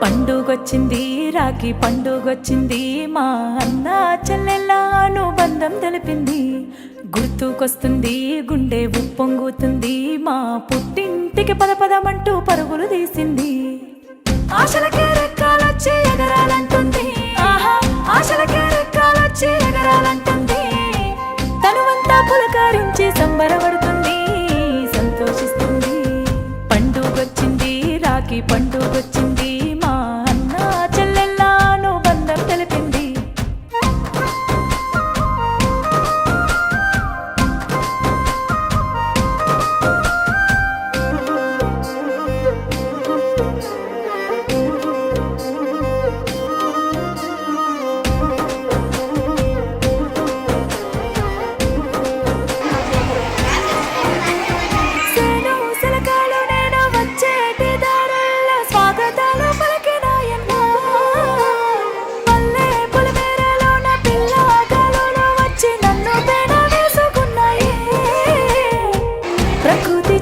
పండుగొచ్చింది రాఖీ పండుగొచ్చింది మా అన్న చెల్లెళ్ళ అనుబంధం తెలిపింది గుర్తుకొస్తుంది గుండె ఉప్పొంగుతుంది మా పుట్టింటికి పదపదమంటూ పరుగులు తీసింది ఆశలకే రెక్కాలొచ్చి ఎగరాలంటుంది ఆశలకే రెక్కాలొచ్చి ఎగరాలంటుంది తనువంతా పులకరించి సంబరపడుతుంది సంతోషిస్తుంది పండుగొచ్చింది రాఖీ పండుగొచ్చింది మా అన్న చెల్లెళ్ళ అనుబంధం తెలిపింది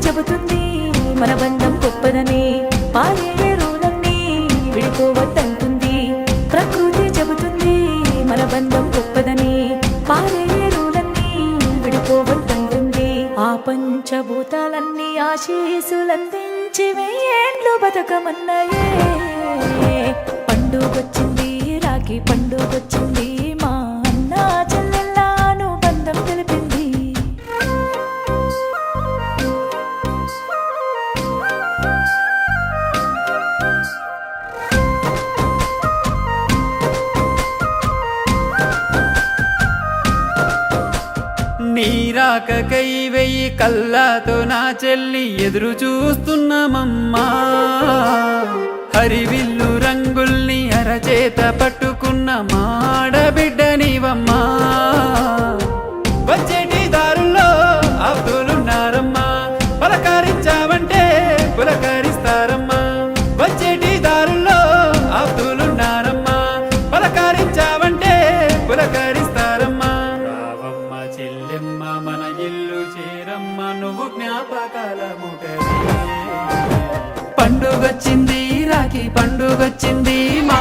చెబుతుంది మన బంధం గొప్పదని పారే రోజులన్నీ విడిపోవద్దంటుంది ప్రకృతి చెబుతుంది మన బంధం గొప్పదని పారే రోజులన్నీ విడిపోవద్దంటుంది ఆ పంచభూతాలన్నీ ఆశీసులందించి వెయ్యేండ్లు బతకమన్నాయే పండుగొచ్చింది రాఖీ పండుగొచ్చింది మా అన్న చెల్లెళ్ళ అనుబంధం తెలిపింది నీరాకకై వెయ్యి కళ్ళతో నా చెల్లి ఎదురు చూస్తున్నామమ్మా హరివిల్లు రంగుల్ని అరచేత పట్టుకున్న మాడబిడ్డ నీవమ్మా వచ్చేటి దారుల్లో ఆప్తులున్నారమ్మా పలకరించావంటే పులకరిస్తారమ్మా వచ్చేటి దారుల్లో ఆప్తులున్నారమ్మా పలకరించావంటే పులకరిస్తారమ్మా చెల్లెమ్మ మన ఇల్లు చేరమ్మ నువ్వు జ్ఞాపకాల ముఖమే పండుగొచ్చింది రాఖీ పండుగొచ్చింది మా